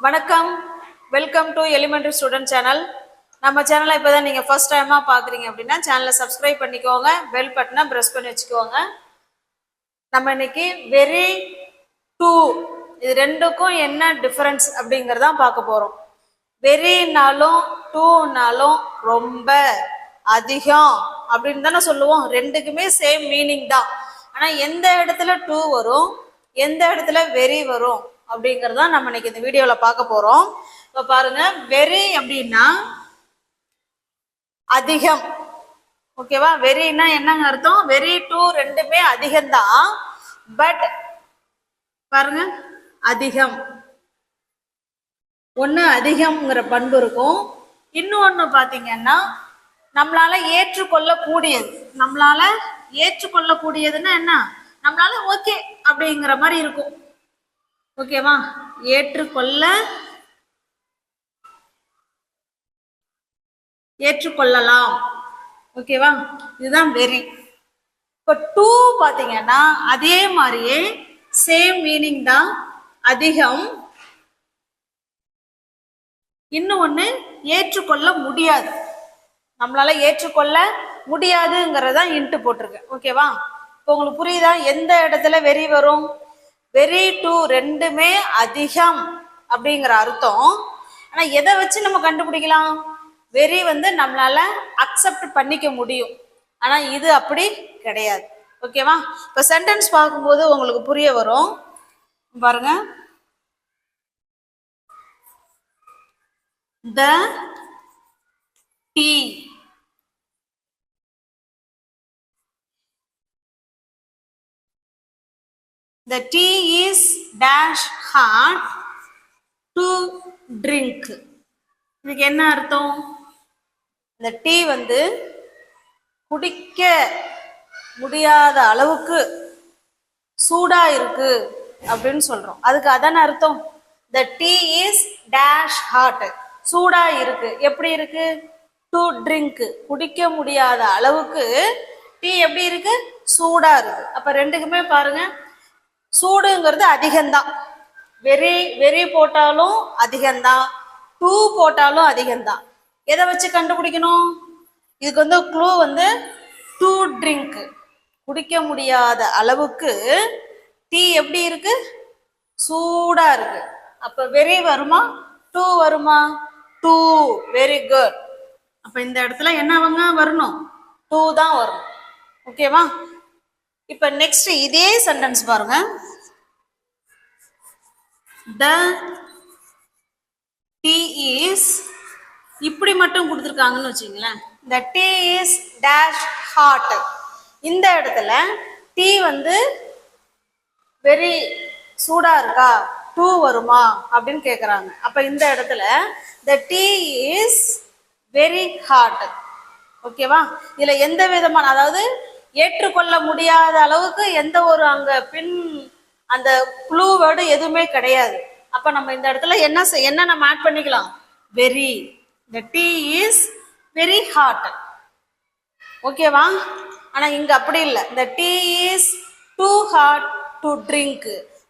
வணக்கம், welcome to elementary student channel. நம்ம சேனலை இப்போ தான் நீங்கள் ஃபர்ஸ்ட் டைமாக பார்க்குறீங்க அப்படின்னா சேனலை சப்ஸ்கிரைப் பண்ணிக்கோங்க, பெல் பட்டனை ப்ரெஸ் பண்ணி வச்சுக்கோங்க. நம்ம இன்னைக்கு வெரி டூ இது ரெண்டுக்கும் என்ன டிஃபரன்ஸ் அப்படிங்கிறதான் பார்க்க போகிறோம். வெரினாலும் டூனாலும் ரொம்ப, அதிகம் அப்படின்னு தானே சொல்லுவோம். ரெண்டுக்குமே சேம் மீனிங் தான். ஆனால் எந்த இடத்துல டூ வரும், எந்த இடத்துல வெரி வரும் அப்படிங்கறத நம்ம இன்னைக்கு இந்த வீடியோல பார்க்க போறோம். இப்ப பாருங்க, வெரி அப்படின்னா அதிகம். ஓகேவா? வெரினா என்னங்க அர்த்தம்? வெரி டூ ரெண்டுமே அதிகம்தான். பட் பாருங்க, அதிகம் ஒண்ணு அதிகம்ங்கிற பண்பு இருக்கும். இன்னொன்னு பாத்தீங்கன்னா நம்மளால ஏற்றுக்கொள்ளக்கூடியது. நம்மளால ஏற்றுக்கொள்ளக்கூடியதுன்னா என்ன? நம்மளால ஓகே அப்படிங்கிற மாதிரி இருக்கும். ஓகேவா? ஏற்றுக்கொள்ளலாம். ஓகேவா? இதுதான் வெரி. இப்போ டூ பாத்தீங்கன்னா அதே மாதிரியே சேம் மீனிங் தான், அதிகம். இன்னொன்னு ஏற்றுக்கொள்ள முடியாது. நம்மளால ஏற்றுக்கொள்ள முடியாதுங்கிறதா இன்ட்டு போட்டிருக்கேன். ஓகேவா? இப்போ உங்களுக்கு புரியுதா எந்த இடத்துல வெரி வரும்? வெரி டூ ரெண்டுமே அதிகம் அப்படிங்கிற அர்த்தம். ஆனா எதை வச்சு நம்ம கண்டுபிடிக்கலாம்? வெரி நம்மளால அக்செப்ட் பண்ணிக்க முடியும், ஆனா இது அப்படி கிடையாது. ஓகேவா? இப்ப சென்டென்ஸ் பார்க்கும்போது உங்களுக்கு புரிய வரும். பாருங்க, the tea the tea is dash hard to drink. இதுக்கு என்ன அர்த்தம்? இந்த டீ குடிக்க முடியாத அளவுக்கு சூடா இருக்கு அப்படின்னு சொல்றோம். அதுக்கு அதான அர்த்தம். the tea is dash hot, சூடா இருக்கு. எப்படி இருக்கு? to drink, குடிக்க முடியாத அளவுக்கு டீ எப்படி இருக்கு? சூடா இருக்கு. அப்ப ரெண்டுக்குமே பாருங்க, சூடுங்கிறது அதிகம்தான். வெரி வெரி போட்டாலும் அதிகம்தான், டூ போட்டாலும் அதிகம்தான். எதை வச்சு கண்டுபிடிக்கணும்? இதுக்கு க்ளூ டூ ட்ரிங்க், குடிக்க முடியாத அளவுக்கு டீ எப்படி இருக்கு? சூடா இருக்கு. அப்ப வெரி வருமா, டூ வருமா? டூ. Very good. அப்ப இந்த இடத்துல என்னவங்க வரணும்? டூ தான் வரணும். ஓகேவா? இப்ப நெக்ஸ்ட் இதே சென்டென்ஸ் பாருங்க. the tea is, இப்படி மட்டும் கொடுத்துருக்காங்கன்னு வச்சுங்களேன். the tea is dash hot. இந்த இடத்துல டீ வெரி சூடா இருக்கா, டூ வருமா அப்படின்னு கேக்குறாங்க. அப்ப இந்த இடத்துல the tea is very hot. ஓகேவா? இதுல எந்த விதமான, அதாவது ஏற்றுக்கொள்ள முடியாத அளவுக்கு எந்த ஒரு அங்க பின் அந்த க்ளூ வேர்டு எதுவுமே கிடையாது. அப்ப நம்ம இந்த இடத்துல என்ன நம்ம ஆட் பண்ணிக்கலாம்? Very. the tea is very hot. ஓகேவா? ஆனா இங்க அப்படி இல்லை. the tea is too hot to drink,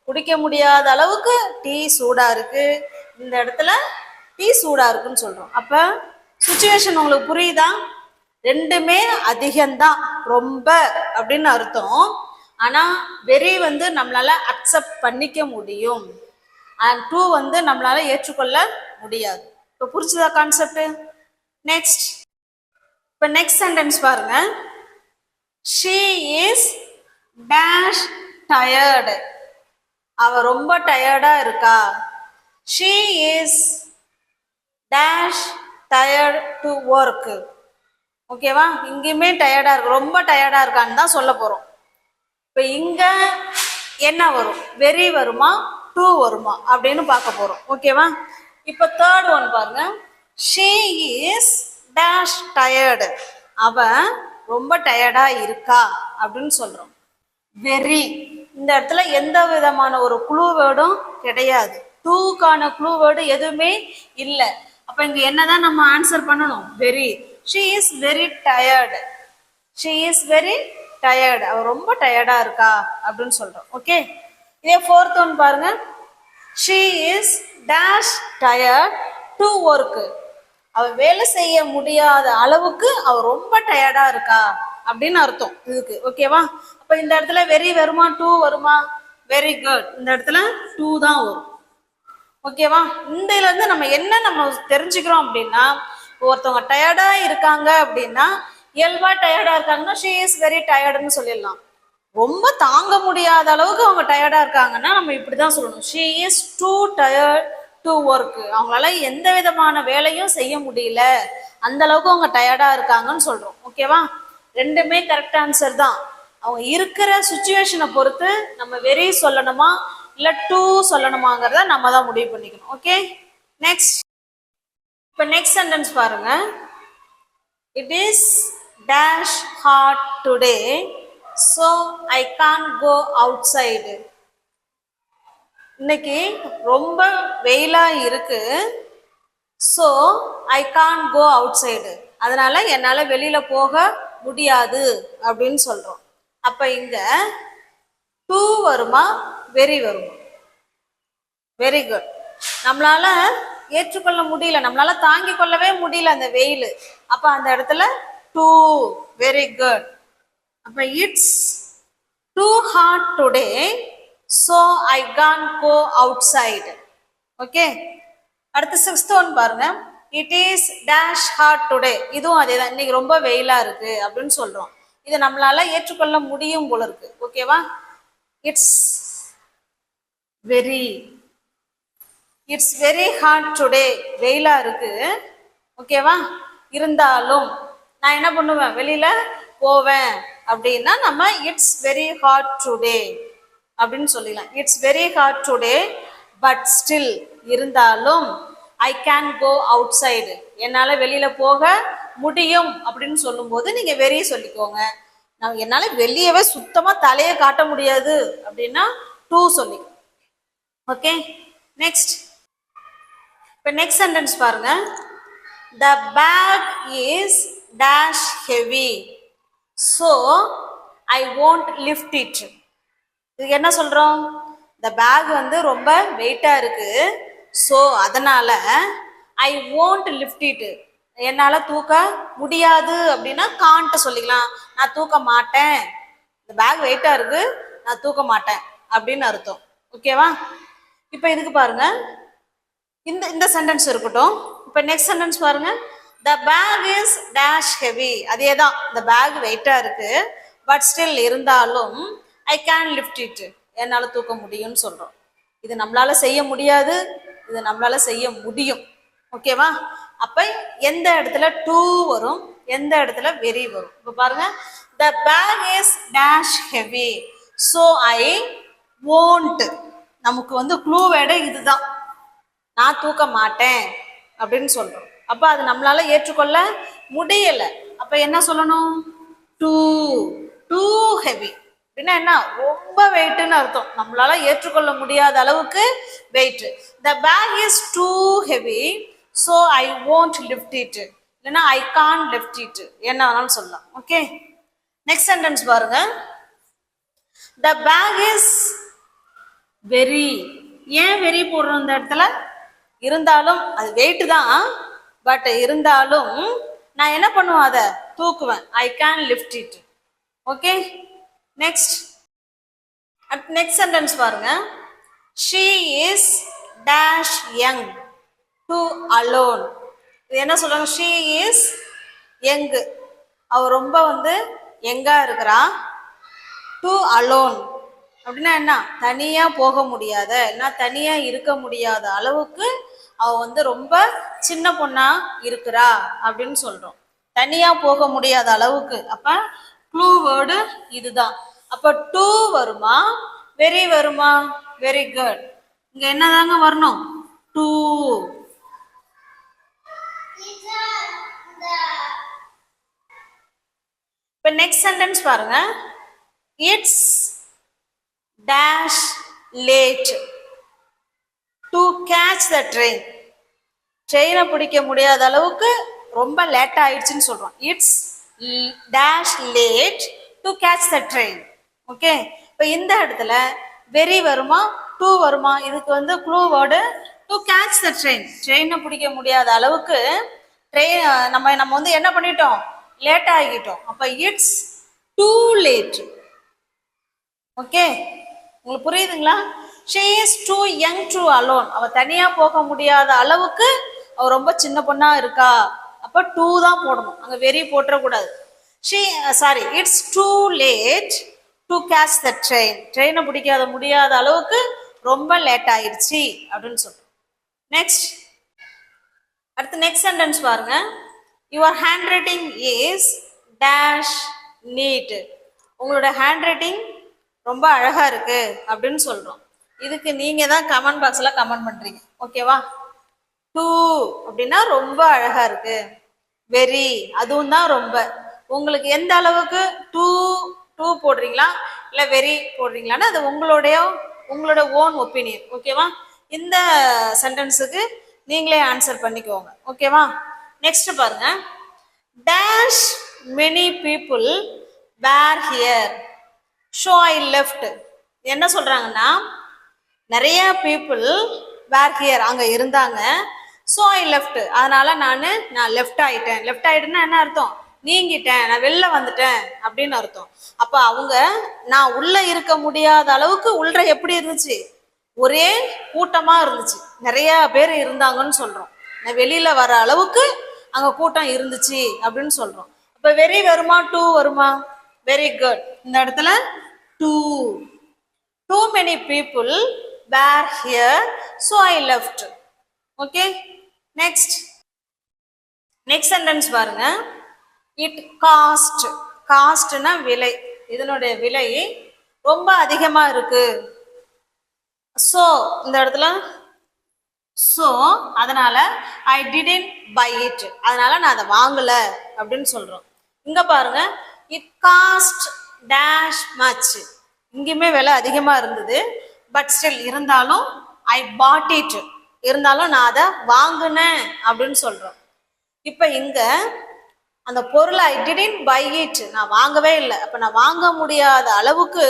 குடிக்க முடியாத அளவுக்கு டீ சூடா இருக்கு. இந்த இடத்துல டீ சூடா இருக்குன்னு சொல்றோம். அப்ப சுச்சுவேஷன் உங்களுக்கு புரியுதா? ரெண்டுமே அதிகம்தான், ரொம்ப அப்படின்னு அர்த்தம். ஆனா வெரி நம்மளால அக்செப்ட் பண்ணிக்க முடியும், அண்ட் டூ நம்மளால ஏற்றுக்கொள்ள முடியாது. இப்போ புரிச்சுதா கான்செப்ட்? நெக்ஸ்ட், இப்போ நெக்ஸ்ட் சென்டென்ஸ் பாருங்க. she is dash tired, அவ ரொம்ப டயர்டா இருக்கா. she is dash tired to work. ஓகேவா? இங்கேயுமே டயர்டா இருக்கு, ரொம்ப டயர்டா இருக்கான்னு தான் சொல்ல போறோம். இப்ப இங்க என்ன வரும்? வெரி வருமா, டூ வருமா அப்படின்னு பார்க்க போறோம். ஓகேவா? இப்ப தேர்ட் ஒன் பாருங்க. she is dash tired, அவ ரொம்ப டயர்டா இருக்கா அப்படின்னு சொல்றோம். வெரி, இந்த இடத்துல எந்த விதமான ஒரு க்ளூ வேர்டும் கிடையாது. டூக்கான க்ளூ வேர்டு எதுவுமே இல்லை. அப்ப இங்க என்னதான் நம்ம ஆன்சர் பண்ணணும்? Very. she is very tired, she is very tired, அவ ரொம்ப டயர்டா இருக்கா அப்படின்னு சொல்றோம். ஓகே, இதே ஃபோர்த் ஒன் பாருங்க. she is dash tired to work. அவ வேலை செய்ய முடியாத அளவுக்கு அவ ரொம்ப டயர்டா இருக்கா அப்படின்னு அர்த்தம் இதுக்கு. ஓகேவா? அப்ப இந்த இடத்துல வெரி வருமா, டூ வருமா? Very good. இந்த இடத்துல டூ தான் வரும். ஓகேவா? இந்த இதுல இருந்து நம்ம தெரிஞ்சுக்கிறோம் அப்படின்னா, ஒருத்தவங்க டயர்டா இருக்காங்க அப்படின்னா, இயல்பா டயர்டா இருக்காங்கன்னா ஷீ இஸ் வெரி டயர்டுன்னு சொல்லிடலாம். ரொம்ப தாங்க முடியாத அளவுக்கு அவங்க டயர்டா இருக்காங்கன்னா நம்ம இப்படிதான் சொல்லணும், she is too tired to work. அவங்களால எந்த விதமான வேலையும் செய்ய முடியல, அந்த அளவுக்கு அவங்க டயர்டா இருக்காங்கன்னு சொல்றோம். ஓகேவா? ரெண்டுமே கரெக்ட் ஆன்சர் தான். அவங்க இருக்கிற சுச்சுவேஷனை பொறுத்து நம்ம வெரி சொல்லணுமா இல்ல டூ சொல்லணுமாங்கிறத நம்ம தான் முடிவு பண்ணிக்கணும். Okay, next. இப்ப நெக்ஸ்ட் சென்டென்ஸ் பாருங்க. It is dash hot today so I can go outside. இன்னைக்கு ரொம்ப வெயிலா இருக்கு, so I can go outside, அதனால என்னால வெளியில போக முடியாது அப்படின்னு சொல்றோம். அப்ப இங்க டூ வருமா வெரி வருமா? Very good. நம்மளால ஏற்றுக்கொள்ள முடியல, நம்மளால தாங்கி கொள்ளவே முடியல அந்த வெயில். அப்ப அந்த இடத்துல டூ. Very good. அப்ப it's too hot today so I can go outside. Okay, அடுத்து சிக்ஸ்த் ஒன் பாருங்க. It is dash hot today. இதுவும் அதே தான், இன்னைக்கு ரொம்ப வெயிலா இருக்கு அப்படின்னு சொல்றோம். இது நம்மளால ஏற்றுக்கொள்ள முடியும் போல இருக்கு. ஓகேவா? It's very hot today. வெயிலா இருக்கு. ஓகேவா? இருந்தாலும் நான் என்ன பண்ணுவேன், வெளியில போவேன் அப்படின்னா நம்ம இட்ஸ் வெரி ஹாட் டுடே அப்படின்னு சொல்லிடலாம். It's very hot today but still, இருந்தாலும் I can go outside, என்னால் வெளியில போக முடியும் அப்படின்னு சொல்லும்போது நீங்க வெரி சொல்லிக்கோங்க. நான் என்னால் வெளியவே சுத்தமாக தலையை காட்ட முடியாது அப்படின்னா டூ சொல்லிக்கோ. Okay, next. இப்போ நெக்ஸ்ட் சென்டென்ஸ் பாருங்க. The bag is dash heavy so I won't lift it. இதுக்கு என்ன சொல்றோம்? இந்த பேக் வந்து ரொம்ப வெயிட்டா இருக்கு, ஸோ அதனால ஐ won't lift it, என்னால தூக்க முடியாது அப்படின்னா காண்ட் சொல்லிக்கலாம். நான் தூக்க மாட்டேன், இந்த பேக் வெயிட்டா இருக்கு, நான் தூக்க மாட்டேன் அப்படின்னு அர்த்தம். ஓகேவா? இப்போ இதுக்கு பாருங்க, இந்த சென்டென்ஸ் இருக்கட்டும். இப்போ நெக்ஸ்ட் சென்டென்ஸ் பாருங்க. The bag is dash heavy. அதே தான், இந்த பேக் வெயிட்டா இருக்கு பட் ஸ்டில், இருந்தாலும் ஐ கேன் லிஃப்ட் இட், என்னால் தூக்க முடியும்னு சொல்றோம். இது நம்மளால செய்ய முடியாது, இது நம்மளால செய்ய முடியும். ஓகேவா? அப்ப எந்த இடத்துல டூ வரும், எந்த இடத்துல வெரி வரும்? இப்ப பாருங்க. The bag is dash heavy so I won't. நமக்கு வந்து க்ளூ வேர்டு இதுதான், நான் தூக்க மாட்டேன் அப்படின்னு சொல்றோம். அப்ப அது நம்மளால ஏற்றுக்கொள்ள முடியல. அப்ப என்ன சொல்லணும்? டூ. டூ ஹெவி அப்படின்னா என்ன? ரொம்ப வெயிட்னு அர்த்தம். நம்மளால ஏற்றுக்கொள்ள முடியாத அளவுக்கு weight. The bag is too heavy so I won't lift it, இல்லைன்னா ஐ can't lift it, என்ன வேணாலும் சொல்லலாம். ஓகே, நெக்ஸ்ட் சென்டென்ஸ் பாருங்க. The bag is very. ஏன் வெரி போடுறோம் இந்த இடத்துல? இருந்தாலும் அது வெயிட் தான், பட் இருந்தாலும் நான் என்ன பண்ணுவேன், அதை தூக்குவேன். I can lift it. Okay, next. Next sentence பாருங்க. She is dash young to alone. இது என்ன சொல்றாங்க? ஷீ இஸ் யங், அவ ரொம்ப வந்து யங்கா இருக்கிறா. டு அலோன் அப்படின்னா என்ன? தனியா போக முடியாத, என்ன தனியா இருக்க முடியாத அளவுக்கு அவ வந்து ரொம்ப சின்ன பொண்ணா இருக்கிறா அப்படின்னு சொல்றோம். தனியா போக முடியாத அளவுக்கு. அப்ப க்ளூ வேர்டு இதுதான். அப்ப டூ வருமா வெரி வருமா? Very good. இங்க என்னதாங்க வரணும்? டூ. இப்ப நெக்ஸ்ட் சென்டென்ஸ் பாருங்க. It's dash late to catch the train. ட்ரெயினை பிடிக்க முடியாத அளவுக்கு ரொம்ப லேட் ஆயிடுச்சுன்னு சொல்றோம். It's dash late to catch the train. Okay, இப்போ இந்த இடத்துல வெரி வருமா டூ வருமா? இதுக்கு வந்து clue word to catch the train. ட்ரெயினை பிடிக்க முடியாத அளவுக்கு ட்ரெயின் நம்ம வந்து என்ன பண்ணிட்டோம்? லேட் ஆகிட்டோம். அப்போ இட்ஸ் டூ லேட். ஓகே, உங்களுக்கு புரியுதுங்களா? She is too young to alone. அவ தனியா போக முடியாத அளவுக்கு அவ ரொம்ப சின்ன பொண்ணா இருக்கா. அப்ப டூ தான் போடணும், அங்க வெரி போட்டுறக்கூடாது. It's too late to catch the train. ட்ரெயினை பிடிக்காத முடியாத அளவுக்கு ரொம்ப லேட் ஆயிடுச்சு அப்படின்னு சொல்றோம். நெக்ஸ்ட், அடுத்து நெக்ஸ்ட் சென்டென்ஸ் பாருங்க. Your hand writing is dash neat. உங்களோட ஹேண்ட் ரைட்டிங் ரொம்ப அழகா இருக்கு அப்படின்னு சொல்றோம். இதுக்கு நீங்க தான் கமெண்ட் பாக்ஸ்ல கமெண்ட் பண்றீங்க. ஓகேவா? டூ அப்படின்னா ரொம்ப அழகா இருக்கு, வெரி அதுவும் தான் ரொம்ப. உங்களுக்கு எந்த அளவுக்கு டூ டூ போடுறீங்களா இல்ல வெரி போடுறீங்களான்னு அது உங்களோட ஓன் ஒப்பீனியன். ஓகேவா? இந்த சென்டென்ஸுக்கு நீங்களே ஆன்சர் பண்ணிக்கோங்க. ஓகேவா? நெக்ஸ்ட் பாருங்க. Dash many people were here so I left. என்ன சொல்றாங்கன்னா, நிறைய பீப்புள் வேர் ஹியர் அங்க இருந்தாங்க, ஸோ ஐ லெஃப்ட் அதனால நான் லெஃப்ட் ஆயிட்டேன். லெஃப்ட் ஆயிட்டேன்னா என்ன அர்த்தம்? நீங்கிட்டேன், நான் வெளில வந்துட்டேன் அப்படின்னு அர்த்தம். அப்ப அவங்க நான் உள்ள இருக்க முடியாத அளவுக்கு உள்ள எப்படி இருந்துச்சு? ஒரே கூட்டமா இருந்துச்சு, நிறைய பேர் இருந்தாங்கன்னு சொல்றோம். நான் வெளியில வர அளவுக்கு அங்க கூட்டம் இருந்துச்சு அப்படின்னு சொல்றோம். அப்ப வெரி வருமா டூ வருமா? Very good. இந்த இடத்துல two. Too many people were here, so I left. Okay, next sentence பாருங்க. It cost. காஸ்ட்னா விலை. இதனுடைய விலை ரொம்ப அதிகமா இருக்கு. So இந்த இடத்துல so அதனால I didn't buy it. அதனால நான் அதை வாங்கல அப்படின்னு சொல்றோம். இங்க பாருங்க, it cost dash much. இங்கேயுமே விலை அதிகமா இருந்தது, பட் ஸ்டில் இருந்தாலும் ஐ பாட் இட், இருந்தாலும் நான் அதை வாங்கினேன் அப்படின்னு சொல்றோம். இப்ப இங்க அந்த பொருளை ஐ டிடன்ட் பை இட், நான் வாங்கவே இல்லை. அப்ப நான் வாங்க முடியாத அளவுக்கு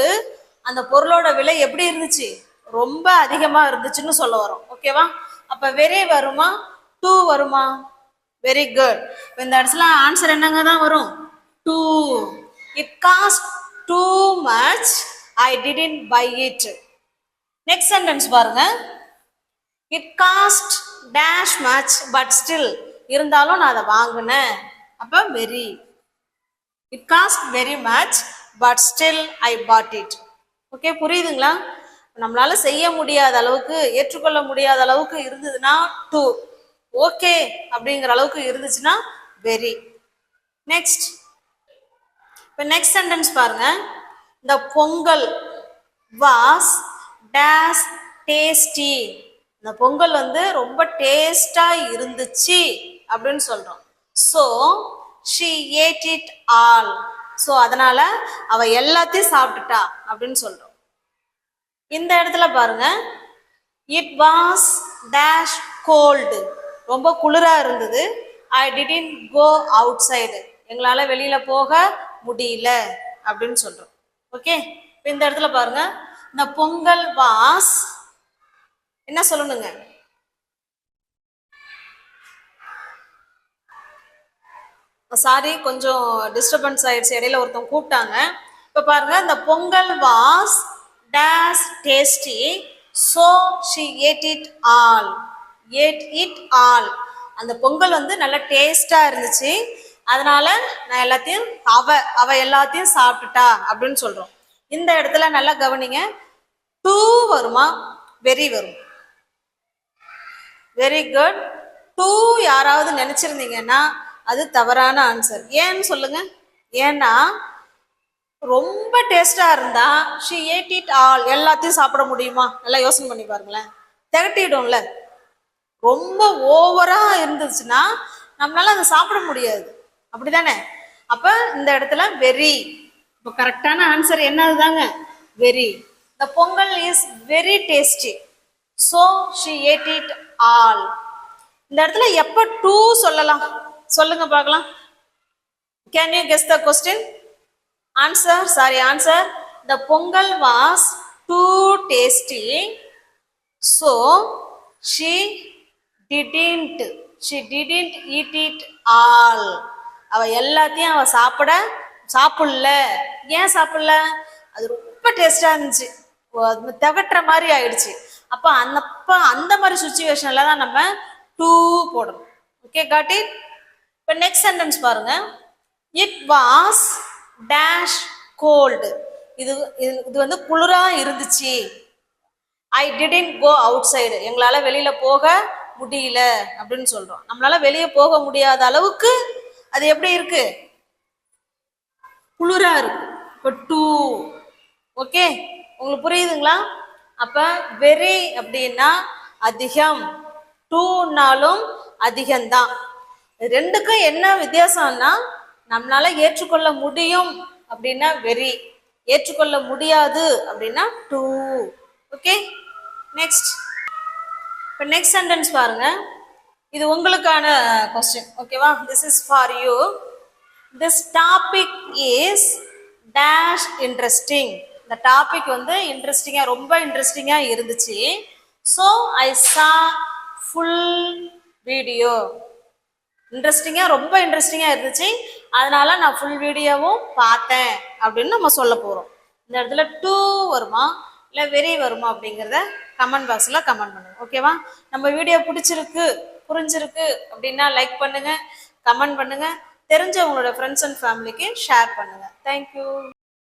அந்த பொருளோட விலை எப்படி இருந்துச்சு? ரொம்ப அதிகமா இருந்துச்சுன்னு சொல்ல வரோம். ஓகேவா? அப்ப வெரி வருமா டூ வருமா? Very good. இந்த இடத்துல ஆன்சர் என்னங்க தான் வரும்? Too. It cost too much, I didn't buy it. Next sentence பாருங்க. It cost dash much but still, இருந்தாலும் நான் அதை வாங்கினேன். அப்ப very. It cost very much but still I bought it. Okay, புரியுதுங்களா? நம்மளால செய்ய முடியாத அளவுக்கு, ஏற்றுக்கொள்ள முடியாத அளவுக்கு இருந்ததுன்னா டூ, ஓகே அப்படிங்கிற அளவுக்கு இருந்துச்சுன்னா very. நெக்ஸ்ட், இப்போ நெக்ஸ்ட் சென்டென்ஸ் பாருங்க. The Pongal was dash tasty. இந்த பொங்கல் வந்து ரொம்ப டேஸ்டா இருந்துச்சு அப்படின்னு சொல்றோம். So she ate it all. So அதனால அவ எல்லாத்தையும் சாப்பிட்டுட்டா அப்படின்னு சொல்றோம். இந்த இடத்துல பாருங்க, it was dash cold. ரொம்ப குளிரா இருந்தது. I didn't go outside. எங்களால வெளியில போக முடியல அப்படின்னு சொல்றோம். ஓகே, இந்த இடத்துல பாருங்க, இந்த பொங்கல் வாஸ் என்ன சொல்லணுங்க? சாரி, கொஞ்சம் டிஸ்டர்பன்ஸ் ஆயிடுச்சு, இடையில ஒருத்தவங்க கூப்பிட்டாங்க. இப்ப பாருங்க, இந்த Pongal was tas tasty, so she ate it all. Ate it all. அந்த பொங்கல் வந்து நல்ல டேஸ்டா இருந்துச்சு, அதனால நான் எல்லாத்தையும் அவ எல்லாத்தையும் சாப்பிட்டுட்டா அப்படின்னு சொல்றோம். இந்த இடத்துல நல்லா கவனிங்க, டூ வருமா வெரி வரும்? Very good. டூ யாராவது நினைச்சிருந்தீங்கன்னா அது தவறான ஆன்சர். ஏன்னு சொல்லுங்க. ஏன்னா ரொம்ப டேஸ்டா இருந்தா she ate it all, எல்லாத்தையும் சாப்பிட முடியுமா? நல்லா யோசனை பண்ணி பாருங்களேன், திகட்டிடும்ல. ரொம்ப ஓவரா இருந்துச்சுன்னா நம்மளால அதை சாப்பிட முடியாது, அப்படிதானே? அப்ப இந்த இடத்துல வெரி. இப்போ கரெக்டான ஆன்சர் என்னதுதாங்க? Very. The Pongal is very tasty, so she ate it all. இந்த இடத்துல எப்ப டூ சொல்லலாம் சொல்லுங்க பார்க்கலாம். Can you guess the question? Answer. The Pongal was too tasty, so she didn't eat it all. அவ எல்லாத்தையும் அவ சாப்பிடல. ஏன் சாப்பிடல? அது ரொம்ப டேஸ்டா இருந்துச்சு, திகட்டுற மாதிரி ஆயிடுச்சு. அப்ப அந்த மாதிரி சுச்சுவேஷன்ல தான் நம்ம டு போடணும். Okay, got it? இப்ப நெக்ஸ்ட் சென்டென்ஸ் பாருங்க. It was dash cold. இது இது வந்து குளிரா இருந்துச்சு. I didn't go outside. எங்களால வெளியில போக முடியல அப்படின்னு சொல்றோம். நம்மளால வெளியே போக முடியாத அளவுக்கு அது எப்படி இருக்கு? குளிரா இருக்கு. இப்போ டூ. ஓகே, உங்களுக்கு புரியுதுங்களா? அப்ப வெரி அப்படின்னா அதிகம், டூனாலும் அதிகம்தான். ரெண்டுக்கும் என்ன வித்தியாசம்னா, நம்மளால ஏற்றுக்கொள்ள முடியும் அப்படின்னா வெரி, ஏற்றுக்கொள்ள முடியாது அப்படின்னா டூ. Okay, next. இப்போ நெக்ஸ்ட் சென்டென்ஸ் பாருங்க. இது உங்களுக்கான கொஸ்டின். ஓகேவா? This is for you. This topic is dash interesting. இந்த டாபிக் வந்து இன்ட்ரெஸ்டிங்கா, ரொம்ப இன்ட்ரெஸ்டிங்கா இருந்துச்சு. ஸோ ஐ சா ஃபுல் வீடியோ. இன்ட்ரெஸ்டிங்கா, ரொம்ப இன்ட்ரெஸ்டிங்கா இருந்துச்சு, அதனால நான் ஃபுல் வீடியோவும் பார்த்தேன் அப்படின்னு நம்ம சொல்ல போறோம். இந்த இடத்துல டூ வருமா இல்லை வெரி வருமா அப்படிங்கிறத கமெண்ட் பாக்ஸில் கமெண்ட் பண்ணுங்க. ஓகேவா? நம்ம வீடியோ பிடிச்சிருக்கு, புரிஞ்சிருக்கு அப்படின்னா லைக் பண்ணுங்க, கமெண்ட் பண்ணுங்க, தெரிஞ்சவங்களோட ஃப்ரெண்ட்ஸ் அண்ட் ஃபேமிலிக்கு ஷேர் பண்ணுங்க. தேங்க்யூ.